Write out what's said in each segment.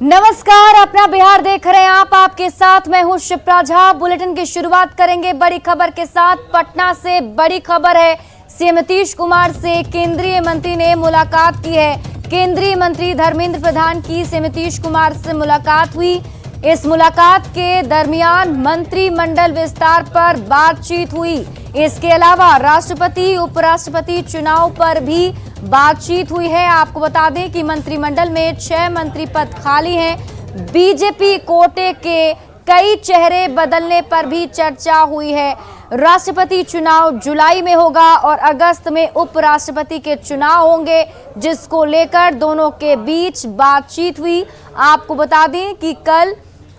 नमस्कार, अपना बिहार देख रहे हैं आप। आपके साथ मैं हूं शिप्रा झा। बुलेटिन की शुरुआत करेंगे बड़ी खबर के साथ। पटना से बड़ी खबर है, सीएम नीतीश कुमार से केंद्रीय मंत्री ने मुलाकात की है। केंद्रीय मंत्री धर्मेंद्र प्रधान की सीएम नीतीश कुमार से मुलाकात हुई। इस मुलाकात के दरमियान मंत्रिमंडल विस्तार पर बातचीत हुई। इसके अलावा राष्ट्रपति उपराष्ट्रपति चुनाव पर भी बातचीत हुई है। आपको बता दें कि मंत्रिमंडल में 6 मंत्री पद खाली हैं। बीजेपी कोटे के कई चेहरे बदलने पर भी चर्चा हुई है। राष्ट्रपति चुनाव जुलाई में होगा और अगस्त में उपराष्ट्रपति के चुनाव होंगे, जिसको लेकर दोनों के बीच बातचीत हुई। आपको बता दें कि कल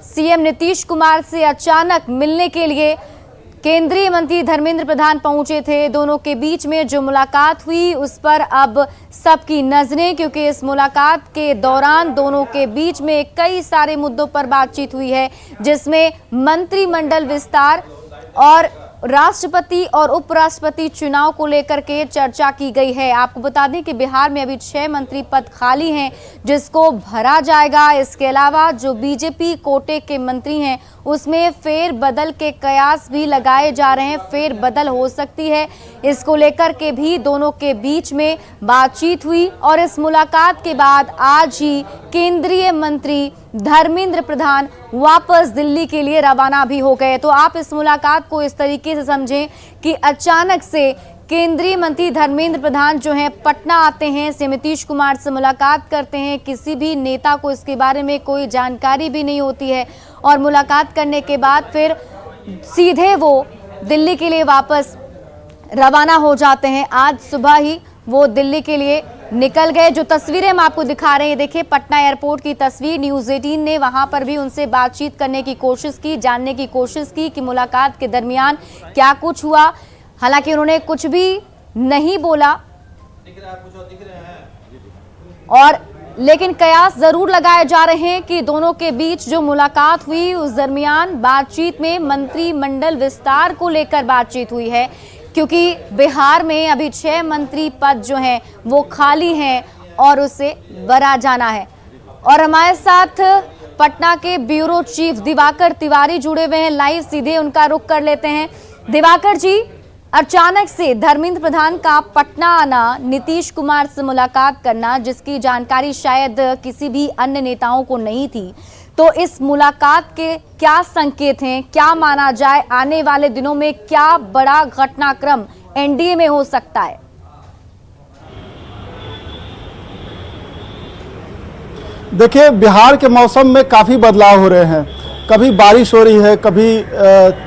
सीएम नीतीश कुमार से अचानक मिलने के लिए केंद्रीय मंत्री धर्मेंद्र प्रधान पहुंचे थे। दोनों के बीच में जो मुलाकात हुई उस पर अब सबकी नजरें, क्योंकि इस मुलाकात के दौरान दोनों के बीच में कई सारे मुद्दों पर बातचीत हुई है, जिसमें मंत्रिमंडल विस्तार और राष्ट्रपति और उपराष्ट्रपति चुनाव को लेकर के चर्चा की गई है। आपको बता दें कि बिहार में अभी 6 मंत्री पद खाली हैं, जिसको भरा जाएगा। इसके अलावा जो बीजेपी कोटे के मंत्री हैं उसमें फेर बदल के कयास भी लगाए जा रहे हैं। फेर बदल हो सकती है, इसको लेकर के भी दोनों के बीच में बातचीत हुई। और इस मुलाकात के बाद आज ही केंद्रीय मंत्री धर्मेंद्र प्रधान वापस दिल्ली के लिए रवाना भी हो गए। तो आप इस मुलाकात को इस तरीके से समझें कि अचानक से केंद्रीय मंत्री धर्मेंद्र प्रधान जो हैं पटना आते हैं, सीएम नीतीश कुमार से मुलाकात करते हैं। किसी भी नेता को इसके बारे में कोई जानकारी भी नहीं होती है और मुलाकात करने के बाद फिर सीधे वो दिल्ली के लिए वापस रवाना हो जाते हैं। आज सुबह ही वो दिल्ली के लिए निकल गए। जो तस्वीरें हम आपको दिखा रहे हैं, देखिए पटना एयरपोर्ट की तस्वीर। न्यूज़ 18 ने वहां पर भी उनसे बातचीत करने की कोशिश की, जानने की कोशिश की कि मुलाकात के दरमियान क्या कुछ हुआ। हालांकि उन्होंने कुछ भी नहीं बोला और लेकिन कयास जरूर लगाए जा रहे हैं कि दोनों के बीच जो मुलाकात हुई उस दरमियान बातचीत में मंत्रिमंडल विस्तार को लेकर बातचीत हुई है, क्योंकि बिहार में अभी 6 मंत्री पद जो हैं वो खाली हैं और उसे भरा जाना है। और हमारे साथ पटना के ब्यूरो चीफ दिवाकर तिवारी जुड़े हुए हैं लाइव, सीधे उनका रुख कर लेते हैं। दिवाकर जी, अचानक से धर्मेंद्र प्रधान का पटना आना, नीतीश कुमार से मुलाकात करना, जिसकी जानकारी शायद किसी भी अन्य नेताओं को नहीं थी, तो इस मुलाकात के क्या संकेत हैं? क्या माना जाए आने वाले दिनों में क्या बड़ा घटनाक्रम एनडीए में हो सकता है? देखिए, बिहार के मौसम में काफ़ी बदलाव हो रहे हैं। कभी बारिश हो रही है, कभी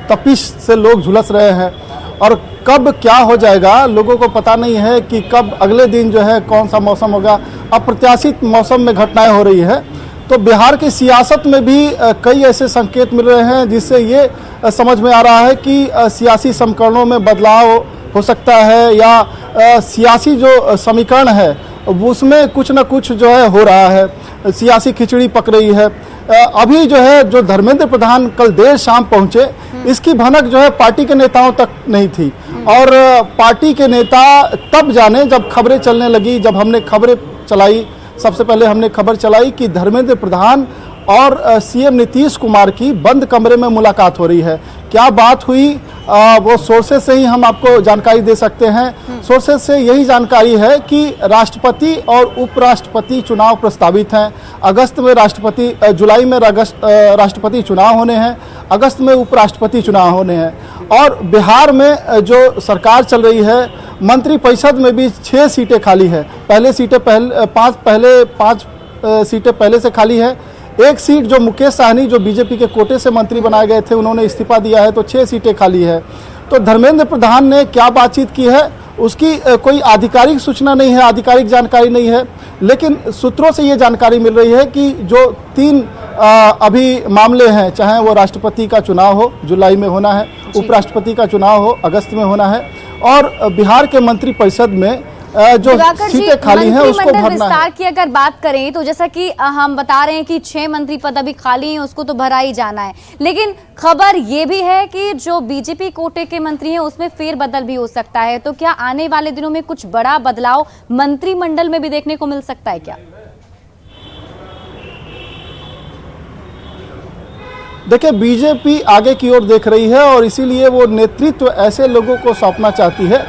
तपिश से लोग झुलस रहे हैं और कब क्या हो जाएगा लोगों को पता नहीं है कि कब अगले दिन जो है कौन सा मौसम होगा। अप्रत्याशित मौसम में घटनाएं हो रही है। तो बिहार की सियासत में भी कई ऐसे संकेत मिल रहे हैं जिससे ये समझ में आ रहा है कि सियासी समीकरणों में बदलाव हो सकता है, या सियासी जो समीकरण है उसमें कुछ न कुछ जो है हो रहा है। सियासी खिचड़ी पक रही है। अभी जो है जो धर्मेंद्र प्रधान कल देर शाम पहुंचे, इसकी भनक जो है पार्टी के नेताओं तक नहीं थी। और पार्टी के नेता तब जाने जब खबरें चलने लगी, जब हमने खबरें चलाई। सबसे पहले हमने खबर चलाई कि धर्मेंद्र प्रधान और सीएम नीतीश कुमार की बंद कमरे में मुलाकात हो रही है। क्या बात हुई वो सोर्सेज से ही हम आपको जानकारी दे सकते हैं। सोर्सेज से यही जानकारी है कि राष्ट्रपति और उपराष्ट्रपति चुनाव प्रस्तावित हैं। अगस्त में जुलाई में राष्ट्रपति चुनाव होने हैं, अगस्त में उपराष्ट्रपति चुनाव होने हैं। और बिहार में जो सरकार चल रही है, मंत्रिपरिषद में भी 6 सीटें खाली है। पांच सीटें पहले से खाली है। एक सीट जो मुकेश सहनी जो बीजेपी के कोटे से मंत्री बनाए गए थे, उन्होंने इस्तीफा दिया है, तो 6 सीटें खाली है। तो धर्मेंद्र प्रधान ने क्या बातचीत की है उसकी कोई आधिकारिक सूचना नहीं है, आधिकारिक जानकारी नहीं है। लेकिन सूत्रों से ये जानकारी मिल रही है कि जो 3 अभी मामले हैं, चाहे वो राष्ट्रपति का चुनाव हो, जुलाई में होना है, उपराष्ट्रपति का चुनाव हो, अगस्त में होना है, और बिहार के मंत्रिपरिषद में जो सीटें खाली हैं उसको भरना है। विस्तार की अगर बात करें तो जैसा कि हम बता रहे हैं कि 6 मंत्री पद अभी खाली हैं, उसको तो भरा ही जाना है। लेकिन खबर ये भी है कि जो बीजेपी कोटे के मंत्री हैं उसमें फेरबदल भी हो सकता है। तो क्या आने वाले दिनों में कुछ बड़ा बदलाव मंत्रिमंडल में भी देखने को मिल सकता है क्या? देखिए, बीजेपी आगे की ओर देख रही है और इसीलिए वो नेतृत्व ऐसे लोगों को सौंपना चाहती है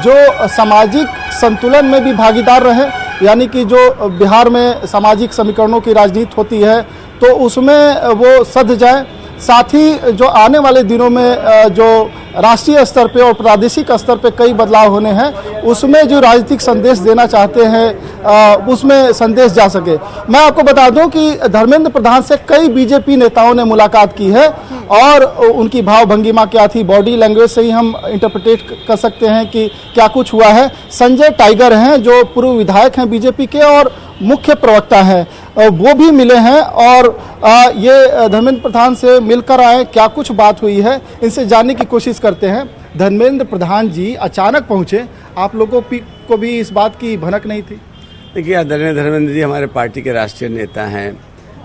जो सामाजिक संतुलन में भी भागीदार रहे, यानी कि जो बिहार में सामाजिक समीकरणों की राजनीति होती है तो उसमें वो सध जाए। साथ ही जो आने वाले दिनों में जो राष्ट्रीय स्तर पे और प्रादेशिक स्तर पे कई बदलाव होने हैं उसमें जो राजनीतिक संदेश देना चाहते हैं उसमें संदेश जा सके। मैं आपको बता दूं कि धर्मेंद्र प्रधान से कई बीजेपी नेताओं ने मुलाकात की है और उनकी भाव भंगिमा क्या थी, बॉडी लैंग्वेज से ही हम इंटरप्रिटेट कर सकते हैं कि क्या कुछ हुआ है। संजय टाइगर हैं जो पूर्व विधायक हैं बीजेपी के और मुख्य प्रवक्ता हैं, वो भी मिले हैं और ये धर्मेंद्र प्रधान से मिलकर आए, क्या कुछ बात हुई है इनसे जानने की कोशिश करते हैं। धर्मेंद्र प्रधान जी अचानक पहुंचे, आप लोगों को भी इस बात की भनक नहीं थी? देखिए, आदरणीय धर्मेंद्र जी हमारे पार्टी के राष्ट्रीय नेता हैं,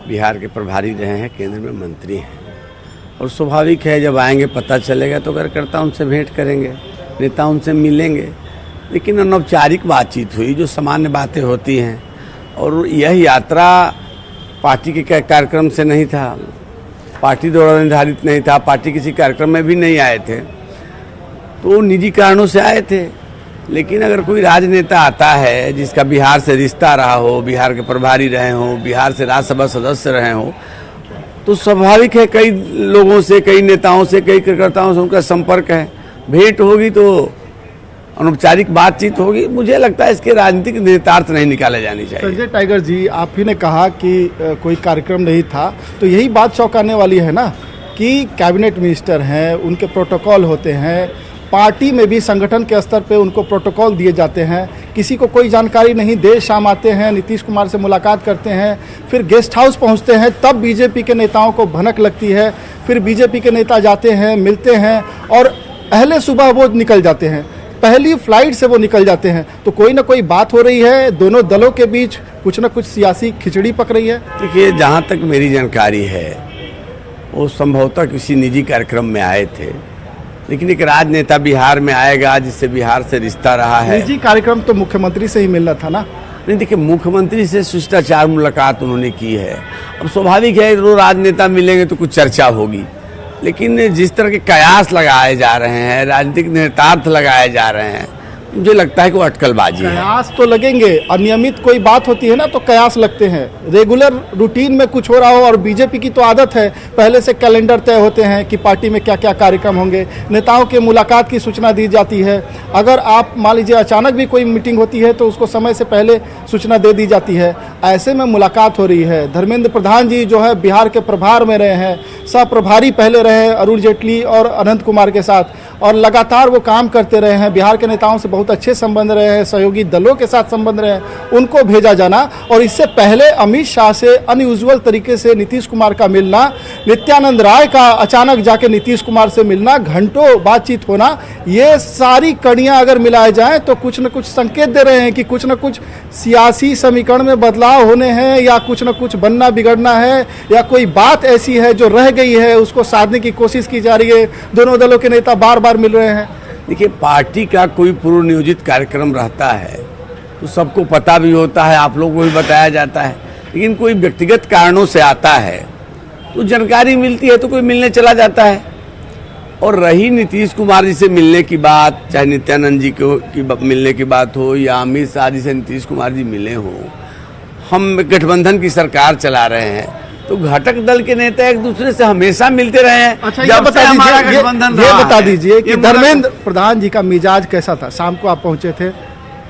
बिहार के प्रभारी रहे हैं, केंद्र में मंत्री हैं और स्वाभाविक है जब आएंगे पता चलेगा तो कार्यकर्ता उनसे भेंट करेंगे, नेता उनसे मिलेंगे। लेकिन अनौपचारिक बातचीत हुई जो सामान्य बातें होती हैं और यह यात्रा पार्टी के कार्यक्रम से नहीं था, पार्टी द्वारा निर्धारित नहीं था, पार्टी किसी कार्यक्रम में भी नहीं आए थे, तो निजी कारणों से आए थे। लेकिन अगर कोई राजनेता आता है जिसका बिहार से रिश्ता रहा हो, बिहार के प्रभारी रहे हों, बिहार से राज्यसभा सदस्य रहे हों, तो स्वाभाविक है कई लोगों से, कई नेताओं से, कई कार्यकर्ताओं से उनका संपर्क है, भेंट होगी तो अनौपचारिक बातचीत होगी। मुझे लगता है इसके राजनीतिक नेतार्थ नहीं निकाले जानी चाहिए। संजय टाइगर जी, आप ही ने कहा कि कोई कार्यक्रम नहीं था, तो यही बात चौंकाने वाली है ना कि कैबिनेट मिनिस्टर हैं, उनके प्रोटोकॉल होते हैं, पार्टी में भी संगठन के स्तर पे उनको प्रोटोकॉल दिए जाते हैं, किसी को कोई जानकारी नहीं, देर शाम आते हैं, नीतीश कुमार से मुलाकात करते हैं, फिर गेस्ट हाउस पहुंचते हैं, तब बीजेपी के नेताओं को भनक लगती है, फिर बीजेपी के नेता जाते हैं, मिलते हैं और पहले सुबह वो निकल जाते हैं, पहली फ्लाइट से वो निकल जाते हैं। तो कोई ना कोई बात हो रही है, दोनों दलों के बीच कुछ ना कुछ सियासी खिचड़ी पक रही है। देखिए, जहाँ तक मेरी जानकारी है वो संभवतः किसी निजी कार्यक्रम में आए थे, लेकिन एक राजनेता बिहार में आएगा जिससे बिहार से रिश्ता रहा है। निजी कार्यक्रम तो मुख्यमंत्री से ही मिलना था ना? नहीं, देखिए, मुख्यमंत्री से शिष्टाचार मुलाकात उन्होंने की है। अब स्वाभाविक है दो राजनेता मिलेंगे तो कुछ चर्चा होगी, लेकिन जिस तरह के कयास लगाए जा रहे हैं, राजनीतिक नेतार्थ लगाए जा रहे हैं, मुझे लगता है कि वो अटकलबाजी है। कयास तो लगेंगे, अनियमित कोई बात होती है ना तो कयास लगते हैं। रेगुलर रूटीन में कुछ हो रहा हो, और बीजेपी की तो आदत है पहले से कैलेंडर तय होते हैं कि पार्टी में क्या क्या कार्यक्रम होंगे, नेताओं के मुलाकात की सूचना दी जाती है। अगर आप मान लीजिए अचानक भी कोई मीटिंग होती है तो उसको समय से पहले सूचना दे दी जाती है। ऐसे में मुलाकात हो रही है। धर्मेंद्र प्रधान जी जो है बिहार के प्रभार में रहे हैं, सह प्रभारी पहले रहे अरुण जेटली और अनंत कुमार के साथ, और लगातार वो काम करते रहे हैं, बिहार के नेताओं से बहुत अच्छे संबंध रहे हैं, सहयोगी दलों के साथ संबंध रहे हैं, उनको भेजा जाना और इससे पहले अमित शाह से अनयूजुअल तरीके से नीतीश कुमार का मिलना, नित्यानंद राय का अचानक जाके नीतीश कुमार से मिलना, घंटों बातचीत होना, ये सारी कड़ियां अगर मिलाए जाएं तो कुछ न कुछ संकेत दे रहे हैं कि कुछ न कुछ सियासी समीकरण में बदलाव होने हैं, या कुछ न कुछ बनना बिगड़ना है, या कोई बात ऐसी है जो रह गई है उसको साधने की कोशिश की जा रही है। दोनों दलों के नेता बार बार मिल रहे हैं। देखिए, पार्टी का कोई पूर्व नियोजित कार्यक्रम रहता है तो सबको पता भी होता है, आप लोगों को भी बताया जाता है, लेकिन कोई व्यक्तिगत कारणों से आता है तो जानकारी मिलती है तो कोई मिलने चला जाता है। और रही नीतीश कुमार जी से मिलने की बात, चाहे नित्यानंद जी की मिलने की बात हो या अमित शाह जी से नीतीश कुमार जी मिले हों, हम गठबंधन की सरकार चला रहे हैं तो घटक दल के नेता एक दूसरे से हमेशा मिलते रहे हैं। अच्छा, ये बता दीजिए कि धर्मेंद्र प्रधान जी का मिजाज कैसा था? शाम को आप पहुंचे थे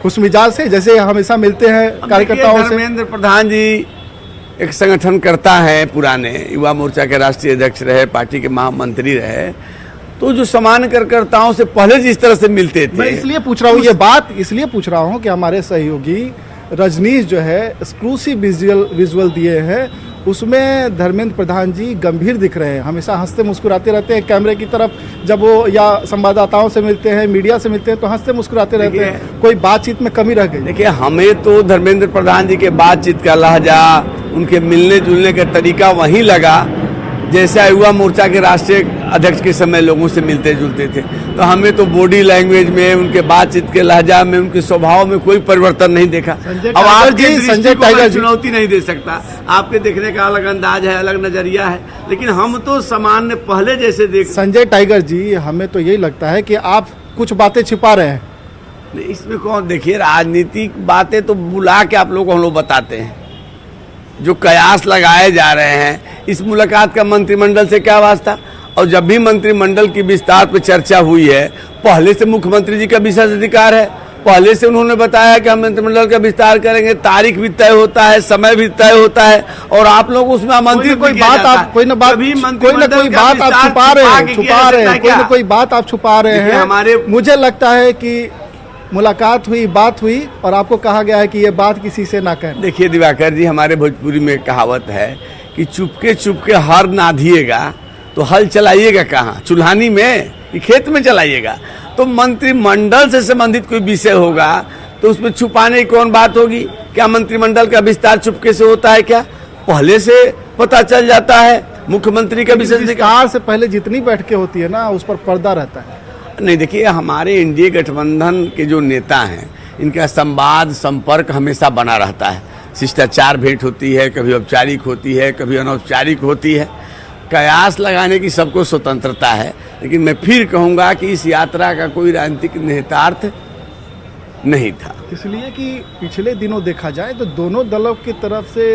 खुश मिजाज से, जैसे हमेशा मिलते हैं कार्यकर्ताओं से? धर्मेंद्र प्रधान जी एक संगठनकर्ता है, पुराने युवा मोर्चा के राष्ट्रीय अध्यक्ष रहे, पार्टी के महामंत्री रहे, तो जो सामान्य कार्यकर्ताओं से पहले जिस तरह से मिलते थे। मैं इसलिए पूछ रहा हूँ, ये बात इसलिए पूछ रहा हूँ कि हमारे सहयोगी रजनीश जो है एक्सक्लूसिव विजुअल दिए हैं, उसमें धर्मेंद्र प्रधान जी गंभीर दिख रहे हैं, हमेशा हंसते मुस्कुराते रहते हैं कैमरे की तरफ, जब वो या संवाददाताओं से मिलते हैं, मीडिया से मिलते हैं तो हंसते मुस्कुराते रहते हैं। कोई बातचीत में कमी रह गई? देखिए, हमें तो धर्मेंद्र प्रधान जी के बातचीत का लहजा, उनके मिलने जुलने का तरीका वहीं लगा जैसा युवा मोर्चा के राष्ट्रीय अध्यक्ष के समय लोगों से मिलते जुलते थे, तो हमें तो बॉडी लैंग्वेज में, उनके बातचीत के लहजा में, उनके स्वभाव में कोई परिवर्तन नहीं देखा। अब आपके संजय टाइगर जी चुनौती नहीं दे सकता, आपके देखने का अलग अंदाज है, अलग नजरिया है, लेकिन हम तो सामान्य पहले जैसे देख। संजय टाइगर जी, हमें तो यही लगता है कि आप कुछ बातें छिपा रहे हैं। नहीं, इसमें कौन, देखिए राजनीतिक बातें तो बुला के आप लोग को हम लोग बताते हैं, जो कयास लगाए जा रहे हैं। इस मुलाकात का मंत्रिमंडल से क्या वास्ता? और जब भी मंत्रिमंडल की विस्तार पर चर्चा हुई है, पहले से मुख्यमंत्री जी का विशेष अधिकार है, पहले से उन्होंने बताया कि हम मंत्रिमंडल का विस्तार करेंगे, तारीख भी तय होता है, समय भी तय होता है, और आप लोग उसमें आमंत्रित कोई ना कोई बात आप छुपा रहे हैं, कोई ना कोई बात आप छुपा रहे हैं। हमारे मुझे लगता है कि मुलाकात हुई, बात हुई, और आपको कहा गया है कि ये बात किसी से ना कहें। देखिए दिवाकर जी, हमारे भोजपुरी में कहावत है कि चुपके चुपके हर नाधिएगा तो हल चलाइएगा कहाँ, चुल्हानी में कि खेत में चलाइएगा। तो मंत्रिमंडल से संबंधित कोई विषय होगा तो उसमें छुपाने की कौन बात होगी? क्या मंत्रिमंडल का विस्तार चुपके से होता है? क्या पहले से पता चल जाता है? मुख्यमंत्री का विशेष विस्तार से पहले जितनी बैठकें होती है ना, उस पर पर्दा रहता है। नहीं, देखिए हमारे एनडीए गठबंधन के जो नेता हैं, इनका संवाद संपर्क हमेशा बना रहता है। शिष्टाचार भेंट होती है, कभी औपचारिक होती है, कभी अनौपचारिक होती है। कयास लगाने की सबको स्वतंत्रता है, लेकिन मैं फिर कहूँगा कि इस यात्रा का कोई राजनीतिक निहितार्थ नहीं था। इसलिए कि पिछले दिनों देखा जाए तो दोनों दलों की तरफ से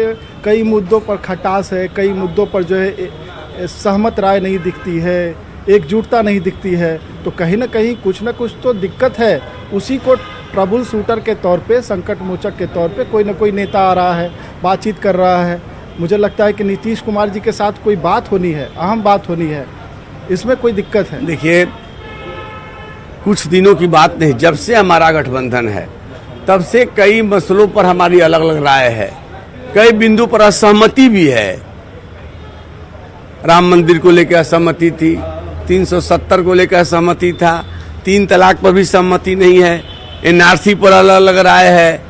कई मुद्दों पर खटास है, कई मुद्दों पर जो है सहमत राय नहीं दिखती है, एकजुटता नहीं दिखती है। तो कहीं ना कहीं कुछ ना कुछ तो दिक्कत है। उसी को ट्रबल शूटर के तौर पे, संकट मोचक के तौर पे कोई ना कोई नेता आ रहा है, बातचीत कर रहा है। मुझे लगता है कि नीतीश कुमार जी के साथ कोई बात होनी है, अहम बात होनी है, इसमें कोई दिक्कत है? देखिए, कुछ दिनों की बात नहीं, जब से हमारा गठबंधन है तब से कई मसलों पर हमारी अलग अलग राय है, कई बिंदु पर असहमति भी है। राम मंदिर को लेकर असहमति थी, 370 को लेकर सहमति था, 3 तलाक पर भी सहमति नहीं है, एनआरसी पर अलग अलग राय है,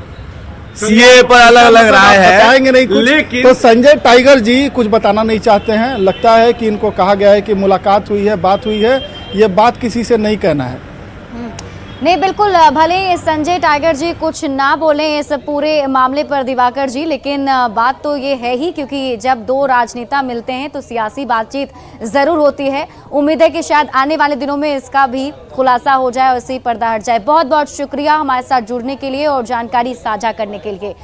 सीए पर अलग अलग राय है। बताएंगे नहीं कुछ, लेकिन तो संजय टाइगर जी कुछ बताना नहीं चाहते हैं। लगता है कि इनको कहा गया है कि मुलाकात हुई है, बात हुई है, ये बात किसी से नहीं कहना है। नहीं, बिल्कुल, भले संजय टाइगर जी कुछ ना बोलें इस पूरे मामले पर दिवाकर जी, लेकिन बात तो ये है ही, क्योंकि जब दो राजनेता मिलते हैं तो सियासी बातचीत जरूर होती है। उम्मीद है कि शायद आने वाले दिनों में इसका भी खुलासा हो जाए और इसी पर्दा हट जाए। बहुत बहुत शुक्रिया हमारे साथ जुड़ने के लिए और जानकारी साझा करने के लिए।